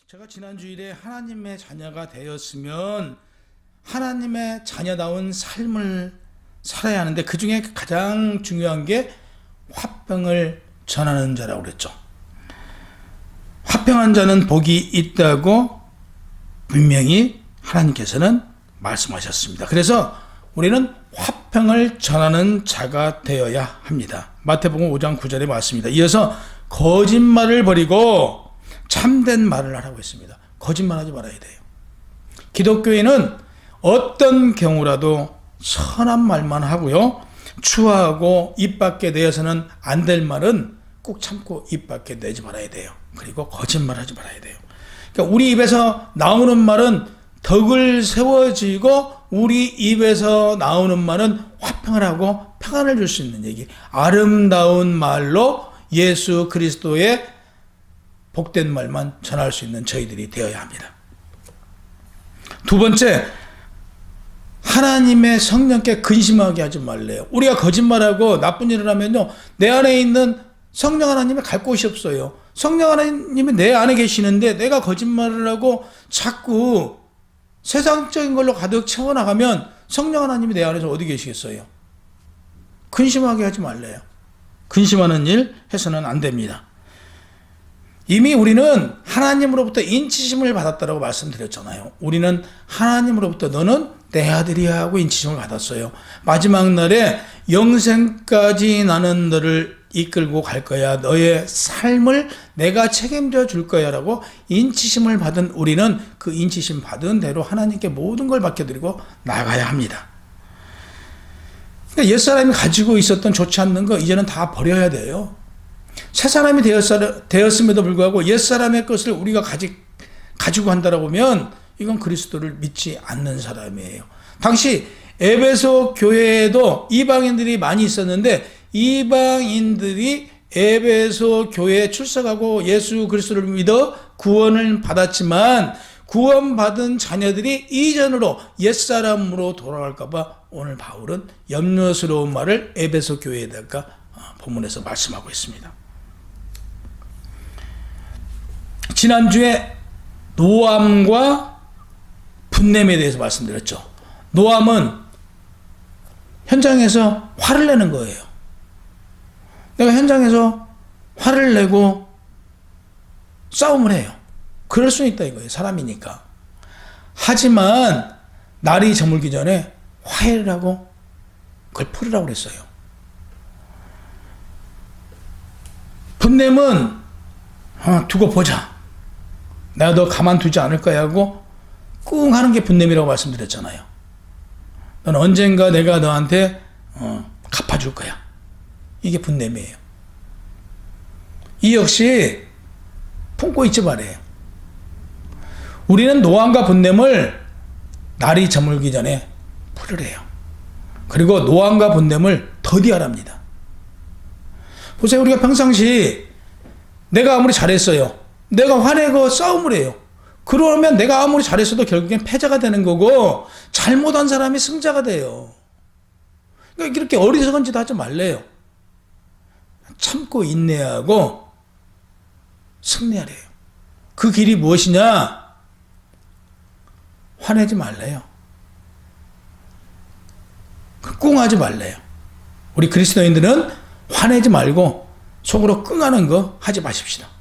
제가 지난 주일에 하나님의 자녀가 되었으면 하나님의 자녀다운 삶을 살아야 하는데 그 중에 가장 중요한 게 화평을 전하는 자라고 그랬죠. 화평한 자는 복이 있다고 분명히 하나님께서는 말씀하셨습니다. 그래서 우리는 화평을 전하는 자가 되어야 합니다. 마태복음 5장 9절에 말씀입니다. 이어서 거짓말을 버리고 참된 말을 하라고 했습니다. 거짓말하지 말아야 돼요. 기독교인은 어떤 경우라도 선한 말만 하고요. 추하고 입 밖에 내어서는 안 될 말은 꼭 참고 입 밖에 내지 말아야 돼요. 그리고 거짓말하지 말아야 돼요. 그러니까 우리 입에서 나오는 말은 덕을 세워지고 우리 입에서 나오는 말은 화평을 하고 평안을 줄 수 있는 얘기, 아름다운 말로 예수 그리스도의 복된 말만 전할 수 있는 저희들이 되어야 합니다. 두 번째, 하나님의 성령께 근심하게 하지 말래요. 우리가 거짓말하고 나쁜 일을 하면요, 내 안에 있는 성령 하나님이 갈 곳이 없어요. 성령 하나님이 내 안에 계시는데 내가 거짓말을 하고 자꾸 세상적인 걸로 가득 채워나가면 성령 하나님이 내 안에서 어디 계시겠어요? 근심하게 하지 말래요. 근심하는 일 해서는 안 됩니다. 이미 우리는 하나님으로부터 인치심을 받았다고 말씀드렸잖아요. 우리는 하나님으로부터 너는 내 아들이야 하고 인치심을 받았어요. 마지막 날에 영생까지 나는 너를 이끌고 갈 거야. 너의 삶을 내가 책임져 줄 거야 라고 인치심을 받은 우리는 그 인치심 받은 대로 하나님께 모든 걸 맡겨드리고 나가야 합니다. 그러니까 옛사람이 가지고 있었던 좋지 않는 거 이제는 다 버려야 돼요. 새 사람이 되었음에도 불구하고 옛사람의 것을 우리가 가지고 한다라고 하면 이건 그리스도를 믿지 않는 사람이에요. 당시 에베소 교회에도 이방인들이 많이 있었는데 이방인들이 에베소 교회에 출석하고 예수 그리스도를 믿어 구원을 받았지만 구원받은 자녀들이 이전으로 옛사람으로 돌아갈까 봐 오늘 바울은 염려스러운 말을 에베소 교회에다가 본문에서 말씀하고 있습니다. 지난주에 노암과 분냄에 대해서 말씀드렸죠. 노암은 현장에서 화를 내는 거예요. 내가 현장에서 화를 내고 싸움을 해요. 그럴 수 있다 이거예요. 사람이니까. 하지만 날이 저물기 전에 화해를 하고 그걸 풀으라고 그랬어요. 분냄은 두고 보자. 내가 너 가만두지 않을 거야 하고 꿍 하는 게 분냄이라고 말씀드렸잖아요. 넌 언젠가 내가 너한테 갚아줄 거야. 이게 분냄이에요. 이 역시 품고 있지 말아요. 우리는 노암과 분냄을 날이 저물기 전에 풀으래요. 그리고 노암과 분냄을 더디하랍니다. 보세요. 우리가 평상시 내가 아무리 잘했어요. 내가 화내고 싸움을 해요. 그러면 내가 아무리 잘했어도 결국엔 패자가 되는 거고 잘못한 사람이 승자가 돼요. 그러니까 이렇게 어리석은 짓 하지 말래요. 참고 인내하고 승리하래요. 그 길이 무엇이냐? 화내지 말래요. 꿍하지 말래요. 우리 그리스도인들은 화내지 말고 속으로 끙하는 거 하지 마십시다.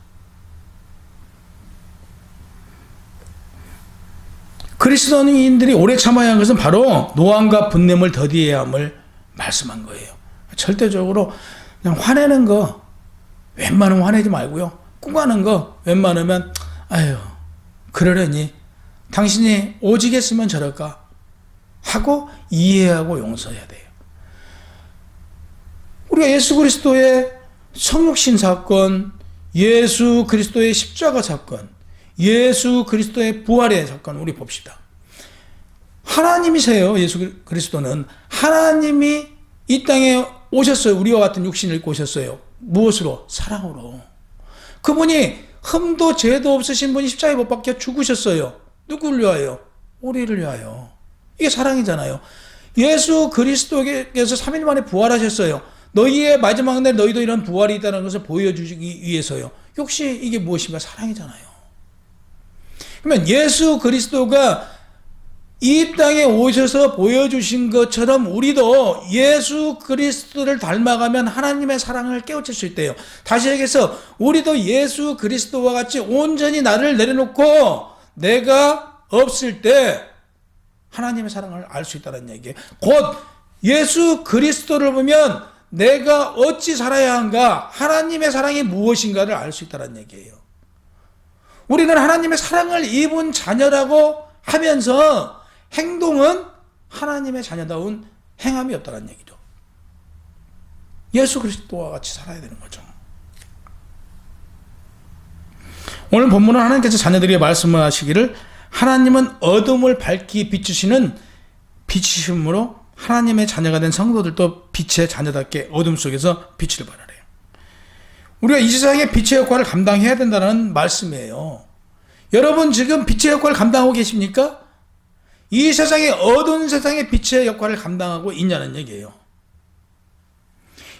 그리스도인들이 오래 참아야 하는 것은 바로 노암과 분냄을 더디해야 함을 말씀한 거예요. 절대적으로 그냥 화내는 거 웬만하면 화내지 말고요. 꿍하는 거 웬만하면 아유 그러려니 당신이 오지겠으면 저럴까 하고 이해하고 용서해야 돼요. 우리가 예수 그리스도의 성육신 사건, 예수 그리스도의 십자가 사건, 예수 그리스도의 부활의 사건 우리 봅시다. 하나님이세요. 예수 그리스도는 하나님이 이 땅에 오셨어요. 우리와 같은 육신을 입고 오셨어요. 무엇으로? 사랑으로. 그분이 흠도 죄도 없으신 분이 십자가에 못 박혀 죽으셨어요. 누구를 위하여? 우리를 위하여. 이게 사랑이잖아요. 예수 그리스도께서 3일 만에 부활하셨어요. 너희의 마지막 날 너희도 이런 부활이 있다는 것을 보여주기 위해서요. 역시 이게 무엇인가? 사랑이잖아요. 그러면 예수 그리스도가 이 땅에 오셔서 보여주신 것처럼 우리도 예수 그리스도를 닮아가면 하나님의 사랑을 깨우칠 수 있대요. 다시 얘기해서 우리도 예수 그리스도와 같이 온전히 나를 내려놓고 내가 없을 때 하나님의 사랑을 알 수 있다는 얘기예요. 곧 예수 그리스도를 보면 내가 어찌 살아야 한가, 하나님의 사랑이 무엇인가를 알 수 있다는 얘기예요. 우리는 하나님의 사랑을 입은 자녀라고 하면서 행동은 하나님의 자녀다운 행함이 없다는 얘기죠. 예수 그리스도와 같이 살아야 되는 거죠. 오늘 본문은 하나님께서 자녀들에게 말씀하시기를 하나님은 어둠을 밝히 비추시는 빛이심으로 하나님의 자녀가 된 성도들도 빛의 자녀답게 어둠 속에서 빛을 발하래요. 우리가 이 세상에 빛의 역할을 감당해야 된다는 말씀이에요. 여러분 지금 빛의 역할을 감당하고 계십니까? 이 세상에 어두운 세상에 빛의 역할을 감당하고 있냐는 얘기예요.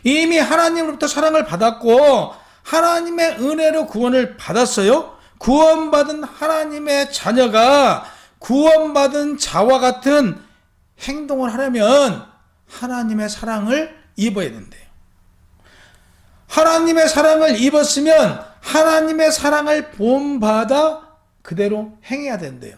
이미 하나님으로부터 사랑을 받았고 하나님의 은혜로 구원을 받았어요. 구원받은 하나님의 자녀가 구원받은 자와 같은 행동을 하려면 하나님의 사랑을 입어야 된대요. 하나님의 사랑을 입었으면 하나님의 사랑을 본받아 그대로 행해야 된대요.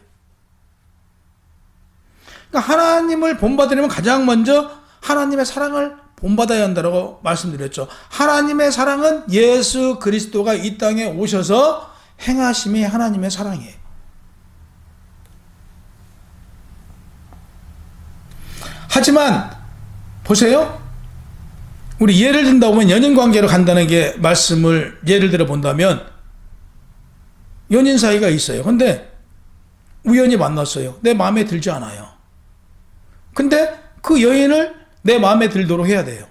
그러니까 하나님을 본받으려면 가장 먼저 하나님의 사랑을 본받아야 한다고 말씀드렸죠. 하나님의 사랑은 예수 그리스도가 이 땅에 오셔서 행하심이 하나님의 사랑이에요. 하지만 보세요. 우리 예를 든다 보면 연인관계로 간다는 게 말씀을 예를 들어 본다면 연인 사이가 있어요. 근데 우연히 만났어요. 내 마음에 들지 않아요. 근데 그 여인을 내 마음에 들도록 해야 돼요.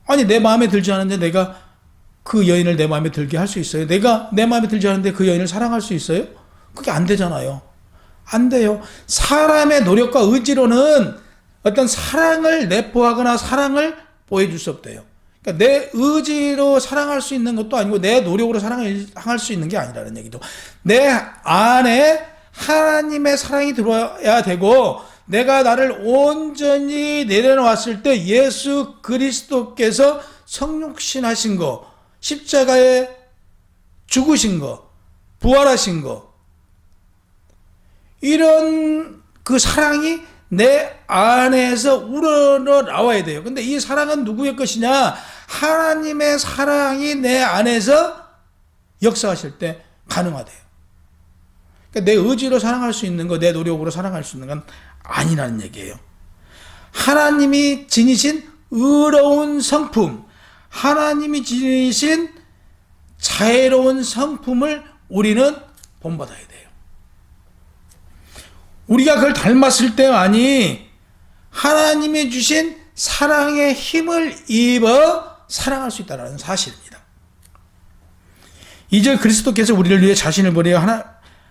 아니 내 마음에 들지 않은데 내가 그 여인을 내 마음에 들게 할 수 있어요? 내가 내 마음에 들지 않은데 그 여인을 사랑할 수 있어요? 그게 안 되잖아요. 안 돼요. 사람의 노력과 의지로는 어떤 사랑을 내포하거나 사랑을 보여줄 수 없대요. 그러니까 내 의지로 사랑할 수 있는 것도 아니고 내 노력으로 사랑을 할 수 있는 게 아니라는 얘기죠. 내 안에 하나님의 사랑이 들어와야 되고 내가 나를 온전히 내려놓았을 때 예수 그리스도께서 성육신하신 거, 십자가에 죽으신 거, 부활하신 거, 이런 그 사랑이 내 안에서 우러러 나와야 돼요. 근데 이 사랑은 누구의 것이냐? 하나님의 사랑이 내 안에서 역사하실 때 가능하대요. 그러니까 내 의지로 사랑할 수 있는 거, 내 노력으로 사랑할 수 있는 건 아니라는 얘기예요. 하나님이 지니신 의로운 성품, 하나님이 지니신 자애로운 성품을 우리는 본받아야 돼요. 우리가 그걸 닮았을 때만이 하나님이 주신 사랑의 힘을 입어 사랑할 수 있다는 사실입니다. 이제 그리스도께서 우리를 위해 자신을 버려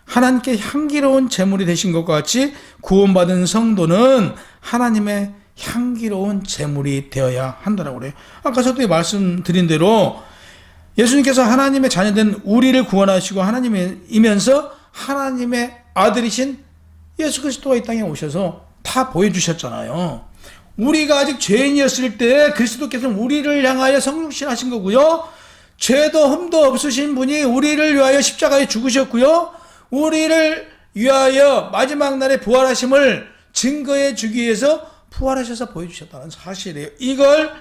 하나님께 향기로운 제물이 되신 것과 같이 구원받은 성도는 하나님의 향기로운 제물이 되어야 한다라고 그래요. 아까 저도 말씀드린 대로 예수님께서 하나님의 자녀된 우리를 구원하시고 하나님이면서 하나님의 아들이신 예수 그리스도가 이 땅에 오셔서 다 보여주셨잖아요. 우리가 아직 죄인이었을 때 그리스도께서는 우리를 향하여 성육신하신 거고요. 죄도 흠도 없으신 분이 우리를 위하여 십자가에 죽으셨고요. 우리를 위하여 마지막 날에 부활하심을 증거해 주기 위해서 부활하셔서 보여주셨다는 사실이에요. 이걸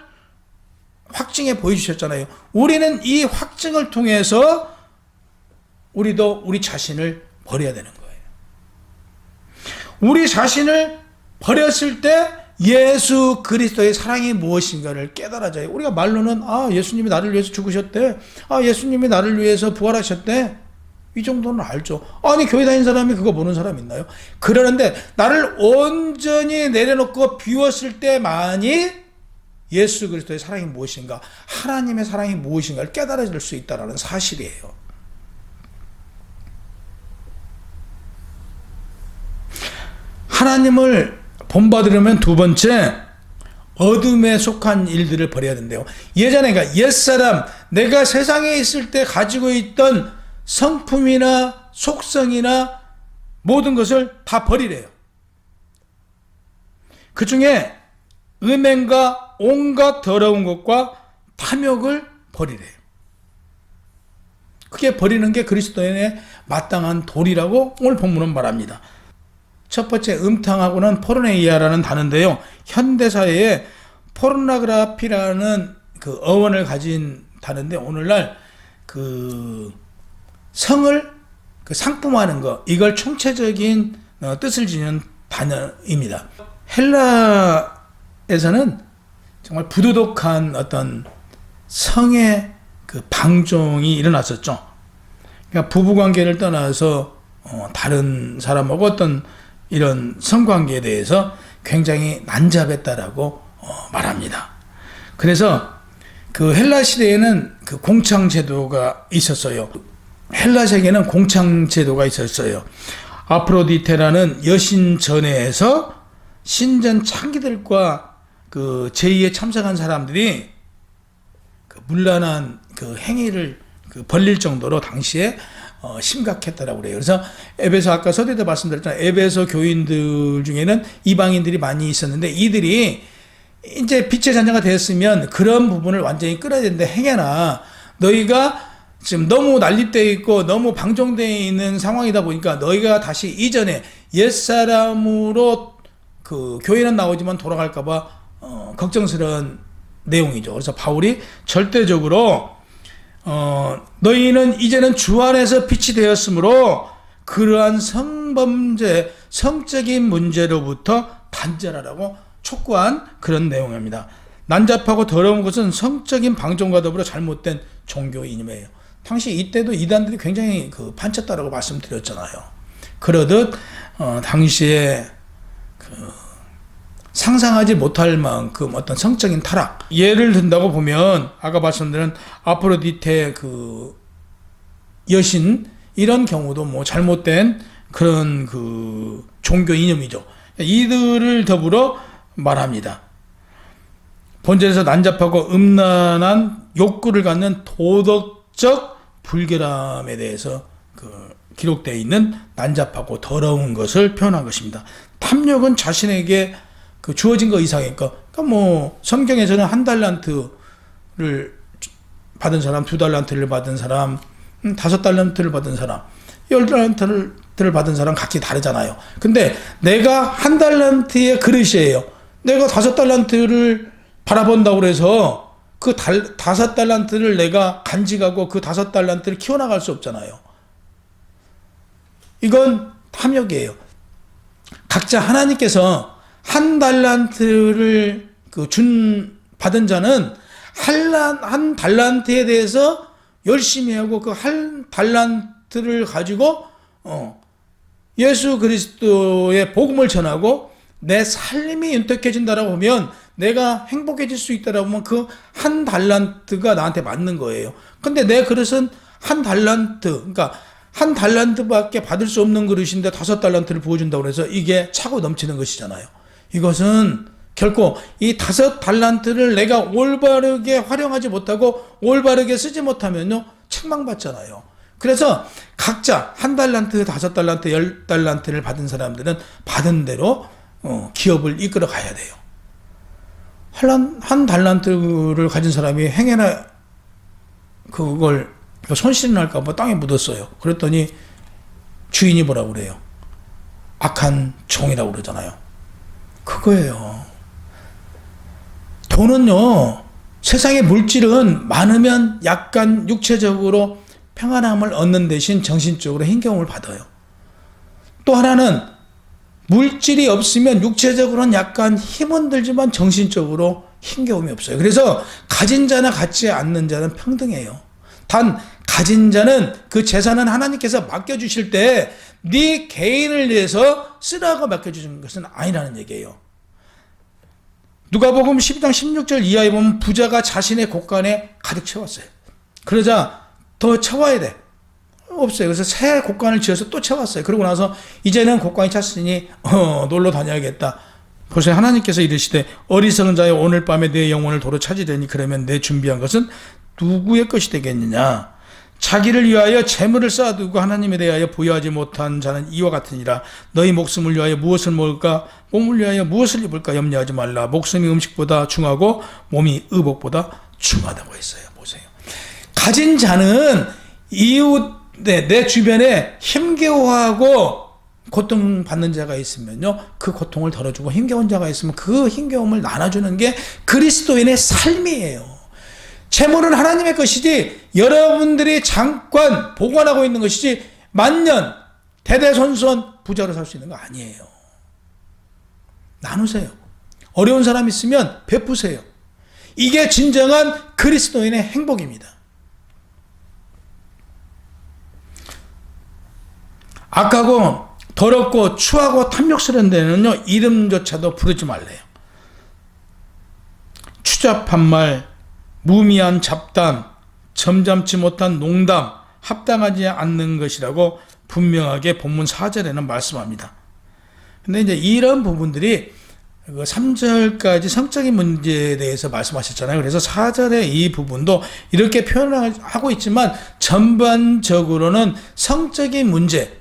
확증해 보여주셨잖아요. 우리는 이 확증을 통해서 우리도 우리 자신을 버려야 되는 거예요. 우리 자신을 버렸을 때 예수 그리스도의 사랑이 무엇인가를 깨달아져요. 우리가 말로는 예수님이 나를 위해서 죽으셨대. 예수님이 나를 위해서 부활하셨대. 이 정도는 알죠. 아니 교회 다니는 사람이 그거 모르는 사람 있나요? 그러는데 나를 온전히 내려놓고 비웠을 때만이 예수 그리스도의 사랑이 무엇인가, 하나님의 사랑이 무엇인가를 깨달아질 수 있다는 사실이에요. 하나님을 본받으려면 두 번째, 어둠에 속한 일들을 버려야 된대요. 예전에 옛사람, 내가 세상에 있을 때 가지고 있던 성품이나 속성이나 모든 것을 다 버리래요. 그 중에 음행과 온갖 더러운 것과 탐욕을 버리래요. 그게 버리는 게 그리스도인의 마땅한 도리라고 오늘 본문은 말합니다. 첫 번째, 음탕하고는 포르네이아라는 단어인데요. 현대사회에 포르노그라피라는 그 어원을 가진 단어인데, 오늘날 그 성을 그 상품화하는 것, 이걸 총체적인 뜻을 지닌 단어입니다. 헬라에서는 정말 부도덕한 어떤 성의 그 방종이 일어났었죠. 그러니까 부부관계를 떠나서 다른 사람하고 어떤 이런 성관계에 대해서 굉장히 난잡했다라고 말합니다. 그래서 그 헬라 시대에는 그 공창제도가 있었어요. 헬라세계는 공창제도가 있었어요. 아프로디테라는 여신 전에서 신전 창기들과 그 제의에 참석한 사람들이 그 문란한 그 행위를 그 벌릴 정도로 당시에 심각했다라고 그래요. 그래서 에베소, 아까 서두에도 말씀드렸잖아요. 에베소 교인들 중에는 이방인들이 많이 있었는데, 이들이 이제 빛의 자녀가 되었으면 그런 부분을 완전히 끌어야 되는데, 행여나 너희가 지금 너무 난립되어 있고 너무 방종되어 있는 상황이다 보니까 너희가 다시 이전에 옛사람으로 그 교회는 나오지만 돌아갈까봐 걱정스러운 내용이죠. 그래서 바울이 절대적으로 너희는 이제는 주 안에서 빛이 되었으므로 그러한 성범죄, 성적인 문제로부터 단절하라고 촉구한 그런 내용입니다. 난잡하고 더러운 것은 성적인 방종과 더불어 잘못된 종교 이념이에요. 당시 이때도 이단들이 굉장히 그 판쳤다라고 말씀드렸잖아요. 그러듯 당시에 그 상상하지 못할 만큼 어떤 성적인 타락, 예를 든다고 보면 아까 말씀드린 아프로디테 그 여신, 이런 경우도 뭐 잘못된 그런 그 종교 이념이죠. 이들을 더불어 말합니다. 본질에서 난잡하고 음란한 욕구를 갖는 도덕적 불결함에 대해서 그 기록되어 있는 난잡하고 더러운 것을 표현한 것입니다. 탐욕은 자신에게 그 주어진 거 이상이니까, 그러니까 뭐 성경에서는 1달란트를 받은 사람, 2달란트를 받은 사람, 5달란트를 받은 사람, 10달란트를 받은 사람 각기 다르잖아요. 근데 내가 1달란트의 그릇이에요. 내가 5달란트를 바라본다고 해서 그 5달란트를 내가 간직하고 그 5달란트를 키워나갈 수 없잖아요. 이건 탐욕이에요. 각자 하나님께서 1달란트를 받은 자는 한 달란트에 대해서 열심히 하고 그 1달란트를 가지고 예수 그리스도의 복음을 전하고 내 삶이 윤택해진다라고 보면, 내가 행복해질 수 있다라고 하면 그 1달란트가 나한테 맞는 거예요. 근데 내 그릇은 1달란트, 그러니까 1달란트밖에 받을 수 없는 그릇인데 5달란트를 부어준다고 해서 이게 차고 넘치는 것이잖아요. 이것은 결코 이 5달란트를 내가 올바르게 활용하지 못하고 올바르게 쓰지 못하면요, 책망받잖아요. 그래서 각자 1달란트, 5달란트, 10달란트를 받은 사람들은 받은 대로 기업을 이끌어 가야 돼요. 한 달란트를 가진 사람이 행여나 그걸 손실이 날까봐 땅에 묻었어요. 그랬더니 주인이 뭐라고 그래요? 악한 종이라고 그러잖아요. 그거예요. 돈은요, 세상의 물질은 많으면 약간 육체적으로 평안함을 얻는 대신 정신적으로 힘겨움을 받아요. 또 하나는 물질이 없으면 육체적으로는 약간 힘은 들지만 정신적으로 힘겨움이 없어요. 그래서 가진 자나 갖지 않는 자는 평등해요. 단 가진 자는 그 재산은 하나님께서 맡겨주실 때 네 개인을 위해서 쓰라고 맡겨주신 것은 아니라는 얘기예요. 누가복음 12장 16절 이하에 보면 부자가 자신의 곳간에 가득 채웠어요. 그러자 더 채워야 돼. 없어요. 그래서 새 곳간을 지어서 또 채웠어요. 그러고 나서 이제는 곳간이 찼으니 놀러 다녀야겠다. 보세요. 하나님께서 이르시되 어리석은 자여 오늘 밤에 내 영혼을 도로 찾으려니 그러면 내 준비한 것은 누구의 것이 되겠느냐. 자기를 위하여 재물을 쌓아두고 하나님에 대하여 부여하지 못한 자는 이와 같으니라. 너희 목숨을 위하여 무엇을 먹을까? 몸을 위하여 무엇을 입을까? 염려하지 말라. 목숨이 음식보다 중하고 몸이 의복보다 중하다고 했어요. 보세요. 가진 자는 이웃, 내 주변에 힘겨워하고 고통받는 자가 있으면요, 그 고통을 덜어주고, 힘겨운 자가 있으면 그 힘겨움을 나눠주는 게 그리스도인의 삶이에요. 재물은 하나님의 것이지 여러분들이 잠깐 보관하고 있는 것이지 만년 대대손손 부자로 살 수 있는 거 아니에요. 나누세요. 어려운 사람 있으면 베푸세요. 이게 진정한 그리스도인의 행복입니다. 악하고 더럽고 추하고 탐욕스러운 데는요, 이름조차도 부르지 말래요. 추잡한 말, 무미한 잡담, 점잖지 못한 농담, 합당하지 않는 것이라고 분명하게 본문 4절에는 말씀합니다. 근데 이제 이런 부분들이 3절까지 성적인 문제에 대해서 말씀하셨잖아요. 그래서 4절의 이 부분도 이렇게 표현하고 있지만 전반적으로는 성적인 문제를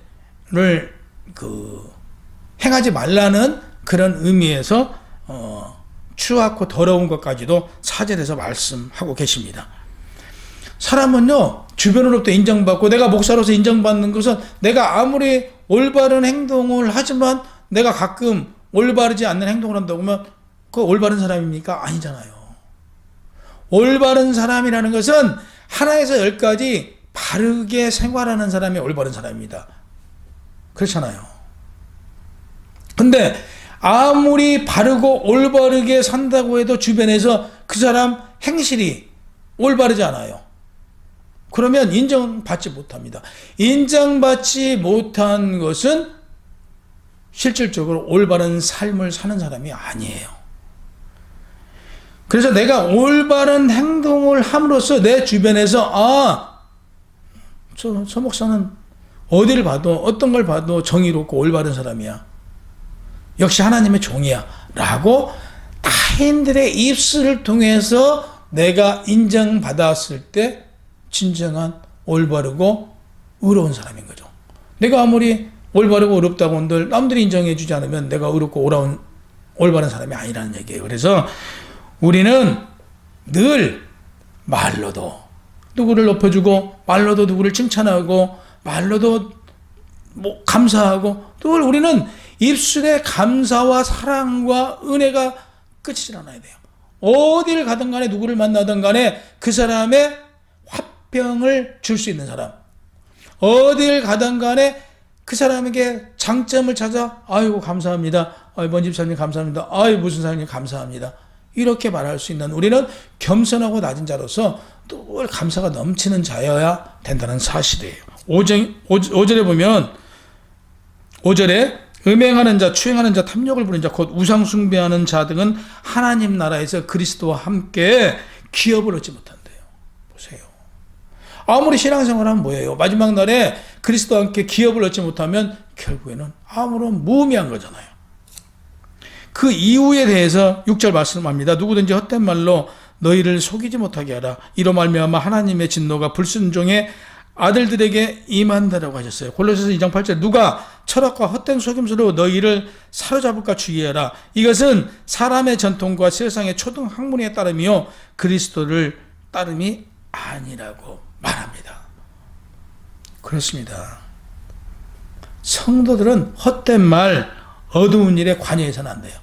행하지 말라는 그런 의미에서 추하고 더러운 것까지도 4절에서 말씀하고 계십니다. 사람은요, 주변으로부터 인정받고 내가 목사로서 인정받는 것은 내가 아무리 올바른 행동을 하지만 내가 가끔 올바르지 않는 행동을 한다고 하면 그 올바른 사람입니까? 아니잖아요. 올바른 사람이라는 것은 하나에서 열까지 바르게 생활하는 사람이 올바른 사람입니다. 그렇잖아요. 근데 아무리 바르고 올바르게 산다고 해도 주변에서 그 사람 행실이 올바르지 않아요. 그러면 인정받지 못합니다. 인정받지 못한 것은 실질적으로 올바른 삶을 사는 사람이 아니에요. 그래서 내가 올바른 행동을 함으로써 내 주변에서 저 목사는 어디를 봐도 어떤 걸 봐도 정의롭고 올바른 사람이야. 역시 하나님의 종이야. 라고 타인들의 입술을 통해서 내가 인정받았을 때 진정한 올바르고 의로운 사람인 거죠. 내가 아무리 올바르고 의롭다고 한들 남들이 인정해 주지 않으면 내가 의롭고 올바른 사람이 아니라는 얘기예요. 그래서 우리는 늘 말로도 누구를 높여주고 말로도 누구를 칭찬하고 말로도 감사하고 또 우리는 입술의 감사와 사랑과 은혜가 끝이질 않아야 돼요. 어디를 가든 간에 누구를 만나든 간에 그 사람의 화평을 줄 수 있는 사람, 어디를 가든 간에 그 사람에게 장점을 찾아 아이고 감사합니다. 뭔 집사님 감사합니다. 무슨 사장님 감사합니다. 이렇게 말할 수 있는 우리는 겸손하고 낮은 자로서 늘 감사가 넘치는 자여야 된다는 사실이에요. 5절에 보면 5절에 음행하는 자, 추행하는 자, 탐욕을 부리는 자, 곧 우상 숭배하는 자 등은 하나님 나라에서 그리스도와 함께 기업을 얻지 못한대요. 보세요. 아무리 신앙생활하면 뭐예요? 마지막 날에 그리스도와 함께 기업을 얻지 못하면 결국에는 아무런 무의미한 거잖아요. 그 이유에 대해서 6절 말씀합니다. 누구든지 헛된 말로 너희를 속이지 못하게 하라. 이로 말미암아 하나님의 진노가 불순종의 아들들에게 임한다라고 하셨어요. 골로새서 2장 8절 누가 철학과 헛된 속임수로 너희를 사로잡을까 주의해라. 이것은 사람의 전통과 세상의 초등 학문에 따름이요 그리스도를 따름이 아니라고 말합니다. 그렇습니다. 성도들은 헛된 말, 어두운 일에 관여해서는 안 돼요.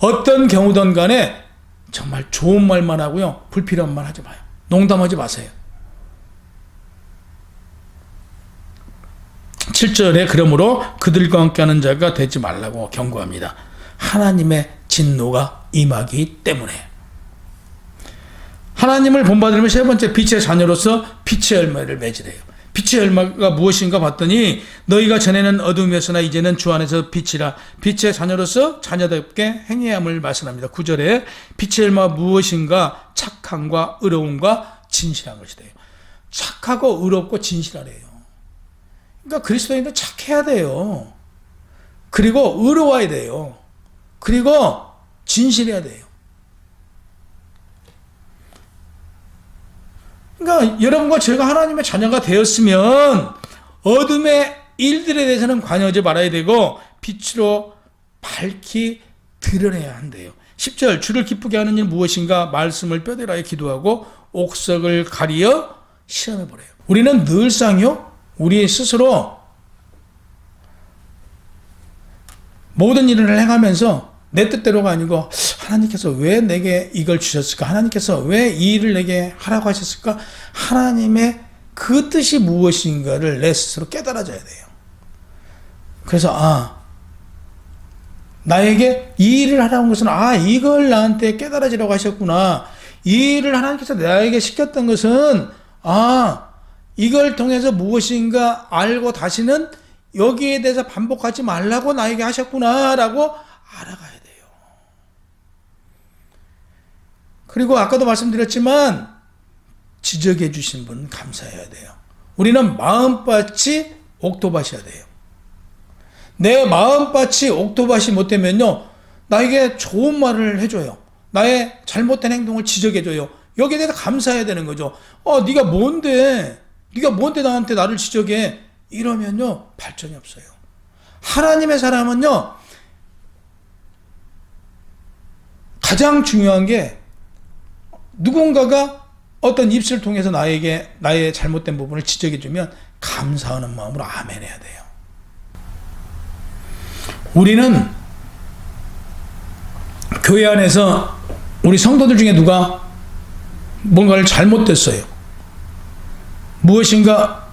어떤 경우든 간에 정말 좋은 말만 하고요. 불필요한 말 하지 마요. 농담하지 마세요. 7절에 그러므로 그들과 함께하는 자가 되지 말라고 경고합니다. 하나님의 진노가 임하기 때문에. 하나님을 본받으려면 세 번째 빛의 자녀로서 빛의 열매를 맺으래요. 빛의 열매가 무엇인가 봤더니 너희가 전에는 어둠이었으나 이제는 주 안에서 빛이라. 빛의 자녀로서 자녀답게 행해야 함을 말씀합니다. 9절에 빛의 열매가 무엇인가 착함과 의로움과 진실한 것이래요. 착하고 의롭고 진실하래요. 그러니까 그리스도인은 착해야 돼요. 그리고 의로워야 돼요. 그리고 진실해야 돼요. 그러니까 여러분과 제가 하나님의 자녀가 되었으면 어둠의 일들에 대해서는 관여하지 말아야 되고 빛으로 밝히 드러내야 한대요. 10절 주를 기쁘게 하는 일 무엇인가 말씀을 뼈대라에 기도하고 옥석을 가리어 시험해 보래요. 우리는 늘상요 우리 스스로 모든 일을 행하면서 내 뜻대로가 아니고 하나님께서 왜 내게 이걸 주셨을까? 하나님께서 왜 이 일을 내게 하라고 하셨을까? 하나님의 그 뜻이 무엇인가를 내 스스로 깨달아져야 돼요. 그래서 나에게 이 일을 하라는 것은 이걸 나한테 깨달아지라고 하셨구나. 이 일을 하나님께서 나에게 시켰던 것은 이걸 통해서 무엇인가 알고 다시는 여기에 대해서 반복하지 말라고 나에게 하셨구나라고 알아가야 돼요. 그리고 아까도 말씀드렸지만 지적해 주신 분 감사해야 돼요. 우리는 마음밭이 옥토밭이어야 돼요. 내 마음밭이 옥토밭이 못되면요 나에게 좋은 말을 해줘요. 나의 잘못된 행동을 지적해줘요. 여기에 대해서 감사해야 되는 거죠. 네가 뭔데 나한테 나를 지적해. 이러면요 발전이 없어요. 하나님의 사람은요 가장 중요한 게 누군가가 어떤 입술을 통해서 나에게 나의 잘못된 부분을 지적해주면 감사하는 마음으로 아멘 해야 돼요. 우리는 교회 안에서 우리 성도들 중에 누가 뭔가를 잘못됐어요. 무엇인가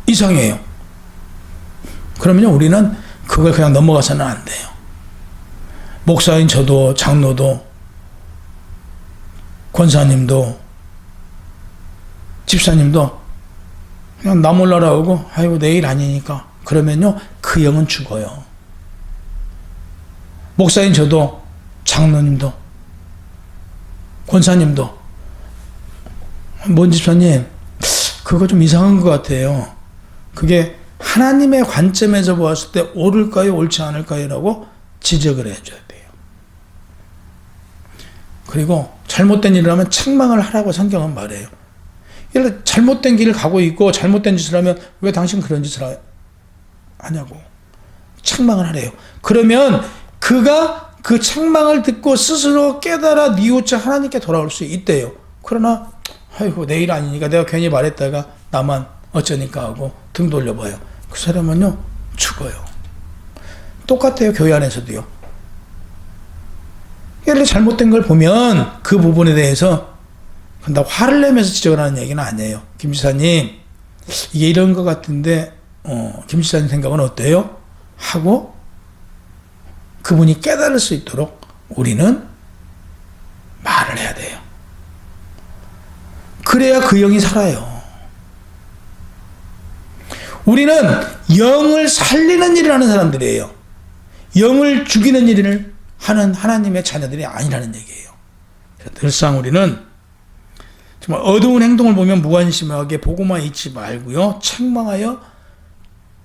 이상해요. 그러면요 우리는 그걸 그냥 넘어가서는 안 돼요. 목사인 저도 장로도 권사님도 집사님도 그냥 나 몰라라 하고 아이고 내일 아니니까 그러면요 그 영은 죽어요. 목사인 저도 장로님도 권사님도 뭔 집사님 그거 좀 이상한 것 같아요. 그게 하나님의 관점에서 보았을 때 옳을까요 옳지 않을까요 라고 지적을 해줘야 돼요. 그리고 잘못된 일을 하면 책망을 하라고 성경은 말해요. 예를 들어 잘못된 길을 가고 있고 잘못된 짓을 하면 왜 당신 그런 짓을 하냐고 책망을 하래요. 그러면 그가 그 책망을 듣고 스스로 깨달아 뉘우쳐 하나님께 돌아올 수 있대요. 그러나 아이고 내일 아니니까 내가 괜히 말했다가 나만 어쩌니까 하고 등 돌려봐요. 그 사람은요 죽어요. 똑같아요. 교회 안에서도요. 예를 들어 잘못된 걸 보면 그 부분에 대해서 나 화를 내면서 지적을 하는 얘기는 아니에요. 김 지사님 이게 이런 것 같은데 김 지사님 생각은 어때요? 하고 그분이 깨달을 수 있도록 우리는 말을 해야 돼요. 그래야 그 영이 살아요. 우리는 영을 살리는 일을 하는 사람들이에요. 영을 죽이는 일을 하는 하나님의 자녀들이 아니라는 얘기예요. 늘상 우리는 정말 어두운 행동을 보면 무관심하게 보고만 있지 말고요. 책망하여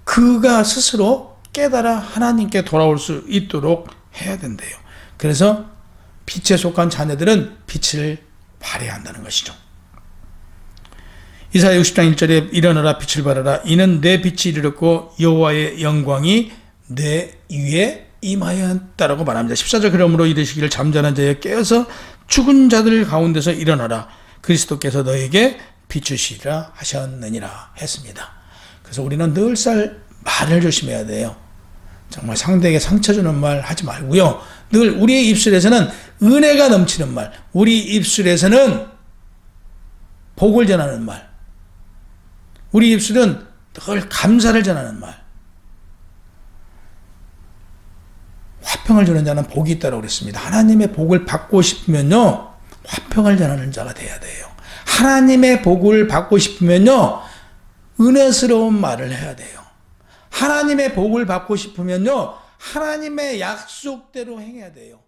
그가 스스로 깨달아 하나님께 돌아올 수 있도록 해야 된대요. 그래서 빛에 속한 자녀들은 빛을 발해야 한다는 것이죠. 이사야 60장 1절에 일어나라 빛을 발하라 이는 내 빛이 이르렀고 여호와의 영광이 내 위에 임하였다라고 말합니다. 14절 그러므로 이르시기를 잠자는 자여 깨어서 죽은 자들 가운데서 일어나라 그리스도께서 너에게 비추시리라 하셨느니라 했습니다. 그래서 우리는 늘살 말을 조심해야 돼요. 정말 상대에게 상처 주는 말 하지 말고요. 늘 우리의 입술에서는 은혜가 넘치는 말, 우리 입술에서는 복을 전하는 말, 우리 입술은 늘 감사를 전하는 말. 화평을 주는 자는 복이 있다고 그랬습니다. 하나님의 복을 받고 싶으면요 화평을 전하는 자가 돼야 돼요. 하나님의 복을 받고 싶으면요 은혜스러운 말을 해야 돼요. 하나님의 복을 받고 싶으면요 하나님의 약속대로 행해야 돼요.